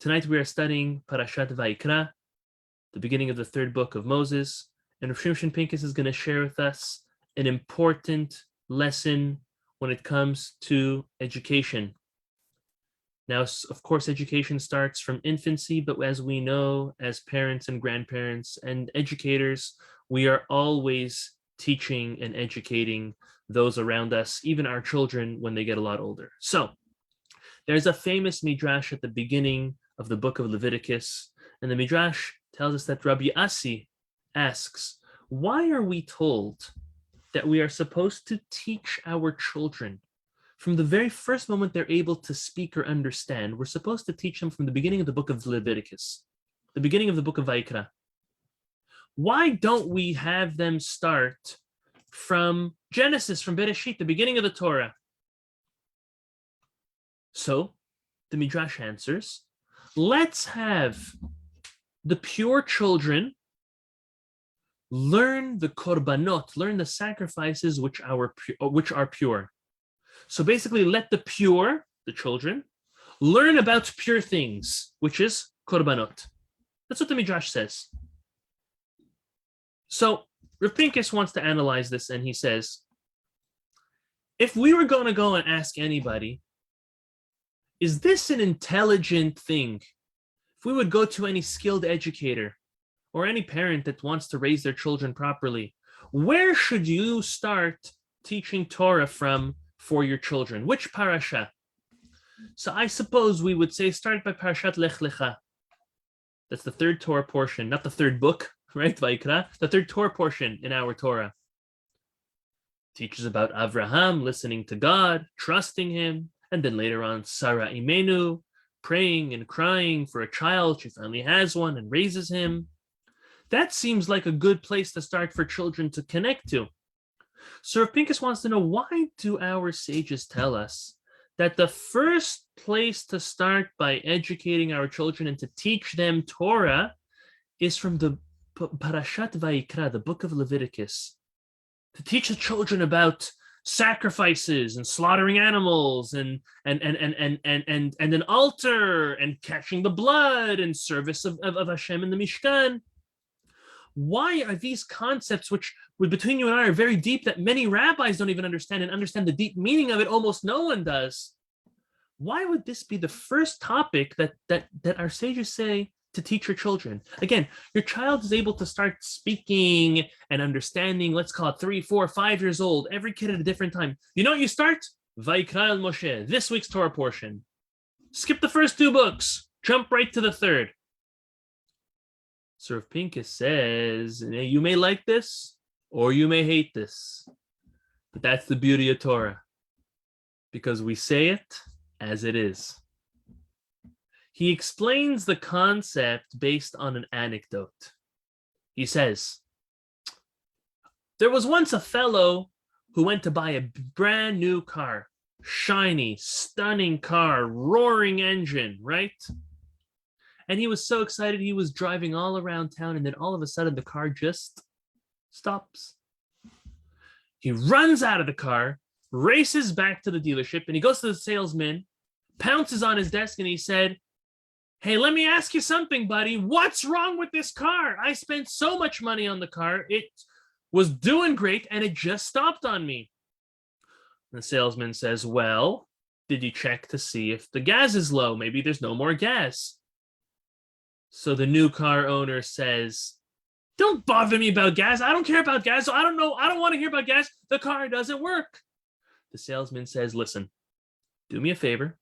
Tonight we are studying Parashat Vayikra, the beginning of the third book of Moses, and Shimshon Pincus is going to share with us an important lesson when it comes to education. Now, of course, education starts from infancy, but as we know, as parents and grandparents and educators, we are always teaching and educating those around us, even our children, when they get a lot older. So, there's a famous midrash at the beginning of the book of Leviticus, and the midrash tells us that Rabbi Asi asks, why are we told that we are supposed to teach our children from the very first moment they're able to speak or understand? We're supposed to teach them from the beginning of the book of Leviticus, the beginning of the book of Vayikra. Why don't we have them start from Genesis, from Bereshit, the beginning of the Torah? So the Midrash answers, let's have the pure children learn the korbanot, learn the sacrifices which are pure. So basically, let the pure, the children, learn about pure things, which is korbanot. That's what the Midrash says. So Rav Pincus wants to analyze this, and he says, if we were going to go and ask anybody, is this an intelligent thing? If we would go to any skilled educator or any parent that wants to raise their children properly, where should you start teaching Torah from for your children? Which parasha? So I suppose we would say start by Parashat Lech Lecha. That's the third Torah portion, not the third book, right? Vayikra, the third Torah portion in our Torah. Teaches about Avraham listening to God, trusting him, and then later on Sarah Imenu, praying and crying for a child. She finally has one and raises him. That seems like a good place to start for children to connect to. So Rav Pincus wants to know, why do our sages tell us that the first place to start by educating our children and to teach them Torah is from the Parashat Vayikra, the book of Leviticus, to teach the children about sacrifices and slaughtering animals and an altar and catching the blood and service of Hashem in the Mishkan? Why are these concepts, which between you and I are very deep, that many rabbis don't even understand, and understand the deep meaning of it, almost no one does? Why would this be the first topic that our sages say to teach your children? Again, your child is able to start speaking and understanding, let's call it 3, 4, 5 years old, every kid at a different time. You know what you start? Vayikra el Moshe, this week's Torah portion. Skip the first 2 books, jump right to the third. So Rav Pincus says, you may like this or you may hate this, but that's the beauty of Torah, because we say it as it is. He explains the concept based on an anecdote. He says, there was once a fellow who went to buy a brand new car, shiny, stunning car, roaring engine, right? And he was so excited, he was driving all around town, and then all of a sudden the car just stops. He runs out of the car, races back to the dealership, and he goes to the salesman, pounces on his desk, and he said, hey, let me ask you something, buddy. What's wrong with this car? I spent so much money on the car. It was doing great, and it just stopped on me. And the salesman says, well, did you check to see if the gas is low? Maybe there's no more gas. So the new car owner says, don't bother me about gas. I don't care about gas. I don't know. I don't want to hear about gas. The car doesn't work. The salesman says, listen, do me a favor.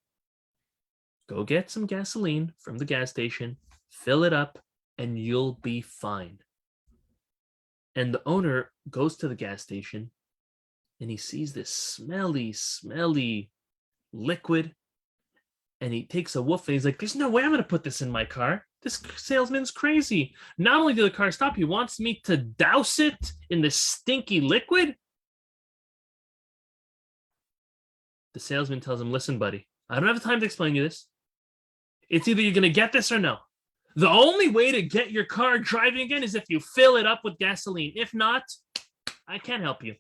Go get some gasoline from the gas station, fill it up, and you'll be fine. And the owner goes to the gas station, and he sees this smelly liquid, and he takes a whiff, and he's like, there's no way I'm going to put this in my car. This salesman's crazy. Not only did the car stop, he wants me to douse it in this stinky liquid. The salesman tells him, listen, buddy, I don't have time to explain you this. It's either you're going to get this or no. The only way to get your car driving again is if you fill it up with gasoline. If not, I can't help you.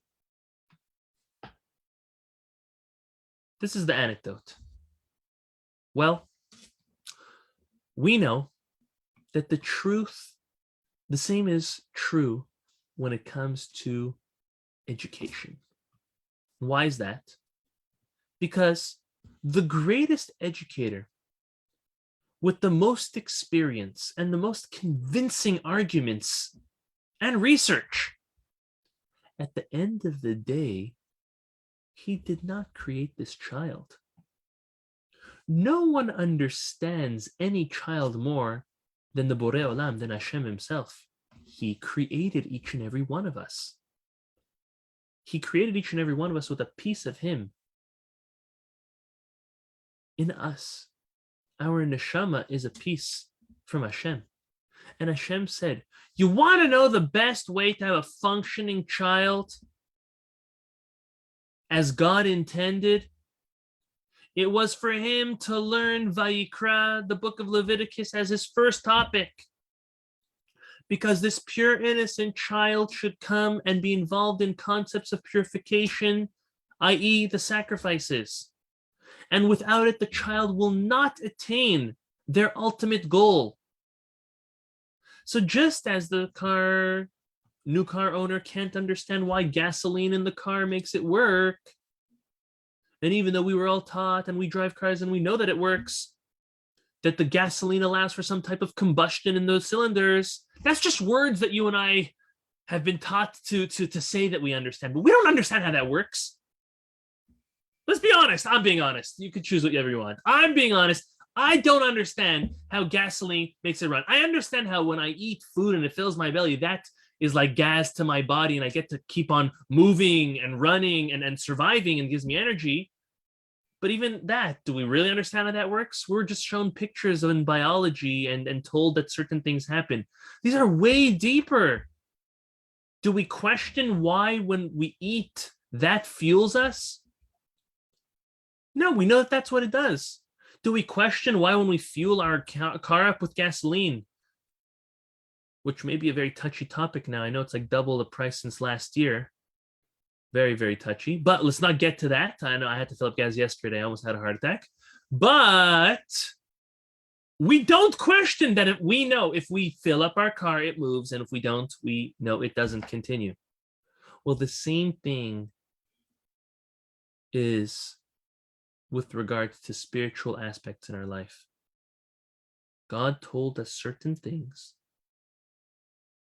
This is the anecdote. Well, we know that the same is true when it comes to education. Why is that? Because the greatest educator with the most experience and the most convincing arguments and research, at the end of the day, he did not create this child. No one understands any child more than the Borei Olam, than Hashem himself. He created each and every one of us. He created each and every one of us with a piece of him in us. Our neshama is a piece from Hashem. And Hashem said, you want to know the best way to have a functioning child as God intended? It was for him to learn Vayikra, the book of Leviticus, as his first topic. Because this pure, innocent child should come and be involved in concepts of purification, i.e., the sacrifices. And without it, the child will not attain their ultimate goal. So just as the new car owner can't understand why gasoline in the car makes it work, and even though we were all taught and we drive cars and we know that it works, that the gasoline allows for some type of combustion in those cylinders, that's just words that you and I have been taught to say that we understand, but we don't understand how that works. Let's be honest. I'm being honest. You can choose whatever you want. I'm being honest. I don't understand how gasoline makes it run. I understand how when I eat food and it fills my belly, that is like gas to my body and I get to keep on moving and running and surviving and gives me energy. But even that, do we really understand how that works? We're just shown pictures in biology and told that certain things happen. These are way deeper. Do we question why when we eat that fuels us? No, we know that that's what it does. Do we question why when we fuel our car up with gasoline, which may be a very touchy topic now. I know it's like double the price since last year. Very, very touchy. But let's not get to that. I know I had to fill up gas yesterday. I almost had a heart attack. But we don't question that. If we know if we fill up our car, it moves. And if we don't, we know it doesn't continue. Well, the same thing is with regards to spiritual aspects in our life. God told us certain things.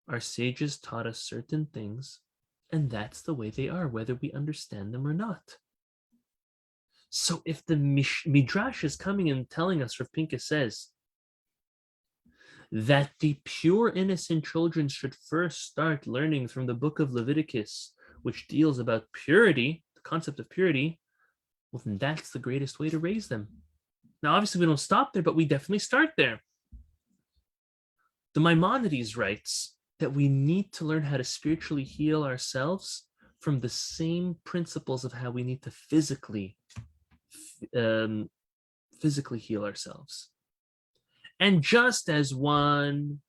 Our sages taught us certain things, and that's the way they are, whether we understand them or not. So if the Midrash is coming and telling us, Rav Pincus says, that the pure, innocent children should first start learning from the book of Leviticus, which deals about purity, the concept of purity, well, then that's the greatest way to raise them. Now, obviously, we don't stop there, but we definitely start there. The Maimonides writes that we need to learn how to spiritually heal ourselves from the same principles of how we need to physically heal ourselves. And just as one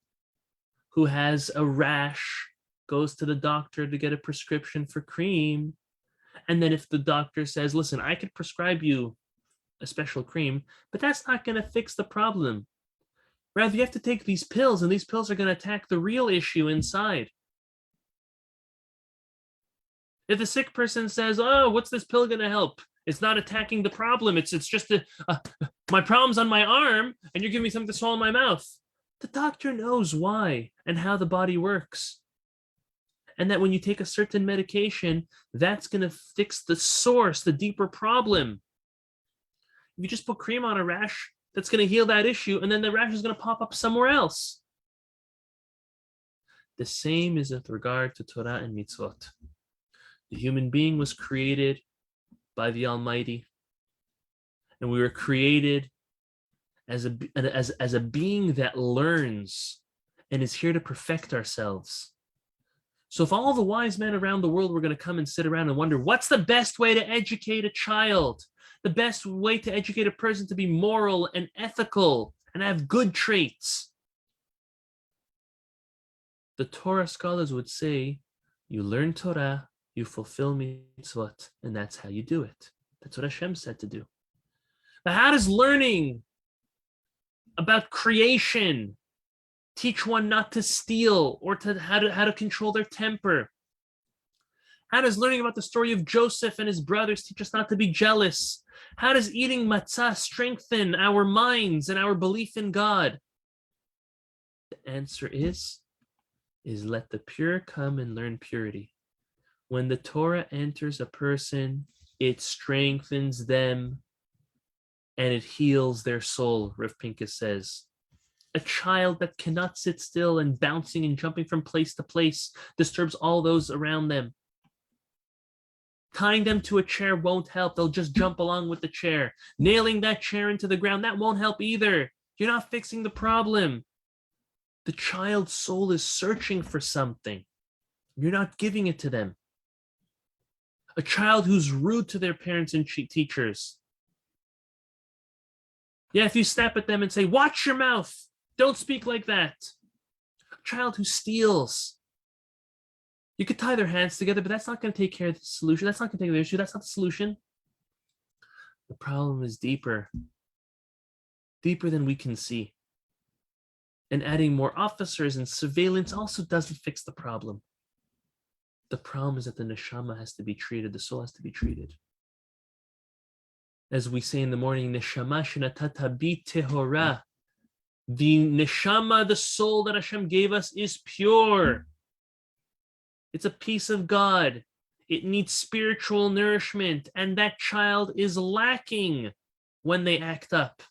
who has a rash goes to the doctor to get a prescription for cream, and then if the doctor says, listen, I could prescribe you a special cream, but that's not going to fix the problem. Rather, you have to take these pills, and these pills are going to attack the real issue inside. If the sick person says, oh, what's this pill going to help? It's not attacking the problem. It's just my problem's on my arm, and you're giving me something to swallow in my mouth. The doctor knows why and how the body works. And that when you take a certain medication, that's going to fix the source, the deeper problem. If you just put cream on a rash, that's going to heal that issue, and then the rash is going to pop up somewhere else. The same is with regard to Torah and mitzvot. The human being was created by the Almighty, and we were created as a being that learns and is here to perfect ourselves. So if all the wise men around the world were going to come and sit around and wonder, what's the best way to educate a child? The best way to educate a person to be moral and ethical and have good traits? The Torah scholars would say, you learn Torah, you fulfill mitzvot, and that's how you do it. That's what Hashem said to do. Now, how does learning about creation. Teach one not to steal or how to control their temper. How does learning about the story of Joseph and his brothers teach us not to be jealous? How does eating matzah strengthen our minds and our belief in God? The answer is let the pure come and learn purity. When the Torah enters a person, it strengthens them and it heals their soul, Rav Pincus says. A child that cannot sit still and bouncing and jumping from place to place disturbs all those around them. Tying them to a chair won't help. They'll just jump along with the chair. Nailing that chair into the ground, that won't help either. You're not fixing the problem. The child's soul is searching for something. You're not giving it to them. A child who's rude to their parents and teachers. Yeah, if you snap at them and say, watch your mouth, don't speak like that. A child who steals. You could tie their hands together, but that's not going to take care of the solution. That's not going to take the issue. That's not the solution. The problem is deeper than we can see. And adding more officers and surveillance also doesn't fix the problem. The problem is that the neshama has to be treated. The soul has to be treated. As we say in the morning, neshama shenatata bi tehora. The neshama, the soul that Hashem gave us, is pure. It's a piece of God. It needs spiritual nourishment, and that child is lacking when they act up.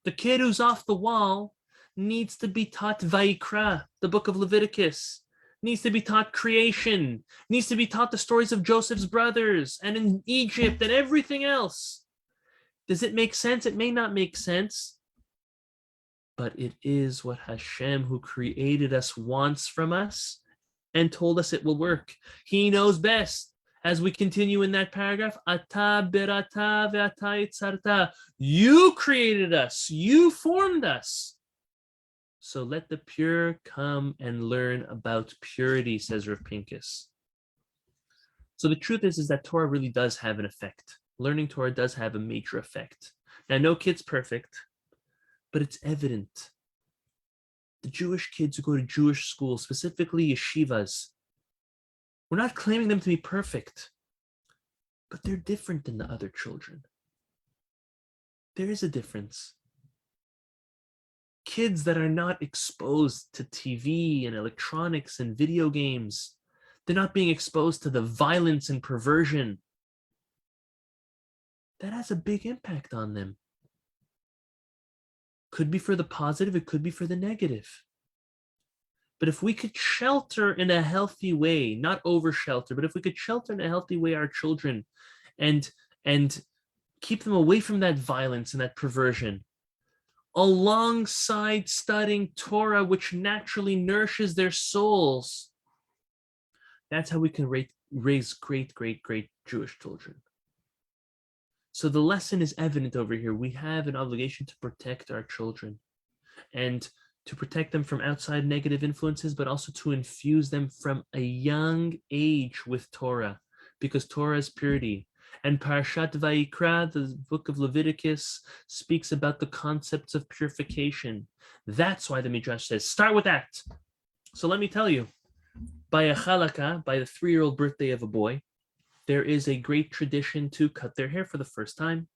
The kid who's off the wall needs to be taught Vayikra, the book of Leviticus, needs to be taught creation, needs to be taught the stories of Joseph's brothers and in Egypt and everything else. Does it make sense? It may not make sense, but it is what Hashem, who created us, wants from us and told us it will work. He knows best. As we continue in that paragraph, Ata berata ve'ata yitzarta. You created us. You formed us. So let the pure come and learn about purity, says Rav Pincus. So the truth is that Torah really does have an effect. Learning Torah does have a major effect. Now, no kid's perfect, but it's evident. The Jewish kids who go to Jewish schools, specifically yeshivas, we're not claiming them to be perfect, but they're different than the other children. There is a difference. Kids that are not exposed to TV and electronics and video games, they're not being exposed to the violence and perversion. That has a big impact on them. Could be for the positive, it could be for the negative. But if we could shelter in a healthy way, not over shelter, but if we could shelter in a healthy way our children and keep them away from that violence and that perversion, alongside studying Torah, which naturally nourishes their souls, that's how we can raise great, great, great Jewish children. So the lesson is evident over here. We have an obligation to protect our children and to protect them from outside negative influences, but also to infuse them from a young age with Torah, because Torah is purity. And Parashat Vayikra, the book of Leviticus, speaks about the concepts of purification. That's why the Midrash says, start with that. So let me tell you, by a chalaka, by the 3-year-old birthday of a boy, there is a great tradition to cut their hair for the first time.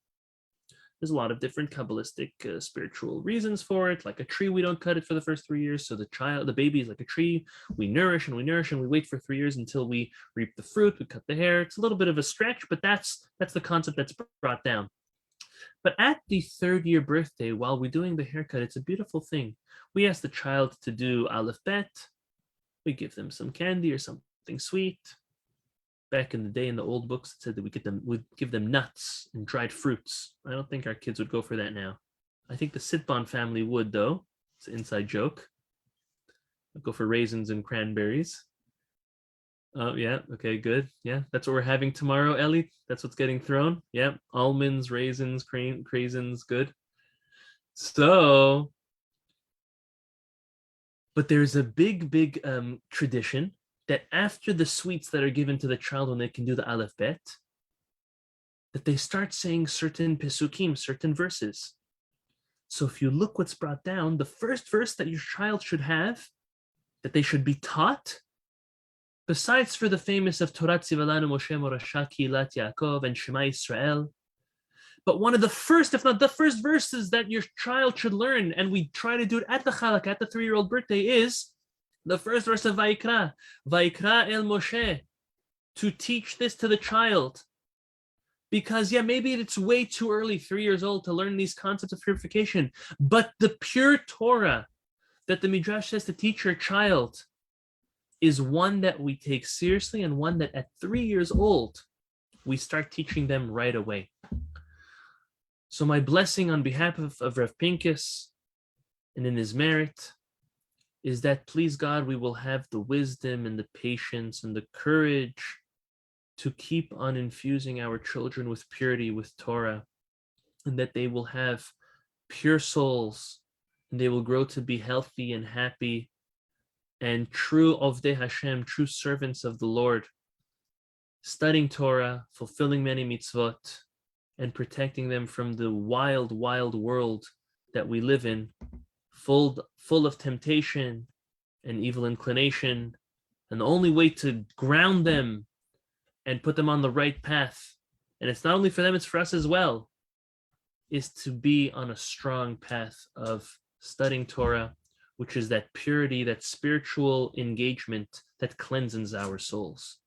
There's a lot of different Kabbalistic spiritual reasons for it. Like a tree, we don't cut it for the first 3 years. So the baby is like a tree. We nourish and we nourish and we wait for 3 years until we reap the fruit. We cut the hair. It's a little bit of a stretch, but that's the concept that's brought down. But at the 3rd year birthday, while we're doing the haircut, it's a beautiful thing. We ask the child to do Aleph Bet. We give them some candy or something sweet. Back in the day, in the old books, it said that we'd give them nuts and dried fruits. I don't think our kids would go for that now. I think the Sitbon family would, though. It's an inside joke. I'd go for raisins and cranberries. Oh, yeah. Okay, good. Yeah, that's what we're having tomorrow, Ellie. That's what's getting thrown. Yeah, almonds, raisins, craisins, good. So, but there's a big tradition that after the sweets that are given to the child when they can do the Aleph Bet, that they start saying certain pesukim, certain verses. So if you look what's brought down, the first verse that your child should have, that they should be taught, besides for the famous of Torah Tzivalanu Moshe Morasha Kilat Yaakov and Shema Yisrael, but one of the first, if not the first verses that your child should learn, and we try to do it at the Chalak, at the 3-year-old birthday, is the first verse of Vayikra, Vayikra el Moshe, to teach this to the child. Because, maybe it's way too early, 3 years old, to learn these concepts of purification. But the pure Torah that the Midrash says to teach your child is one that we take seriously, and one that at 3 years old, we start teaching them right away. So my blessing on behalf of Rav Pincus and in his merit is that, please God, we will have the wisdom and the patience and the courage to keep on infusing our children with purity, with Torah, and that they will have pure souls, and they will grow to be healthy and happy and true Ovdei Hashem, true servants of the Lord, studying Torah, fulfilling many mitzvot, and protecting them from the wild, wild world that we live in, full of temptation and evil inclination. And the only way to ground them and put them on the right path, and it's not only for them, it's for us as well, is to be on a strong path of studying Torah, which is that purity, that spiritual engagement that cleanses our souls.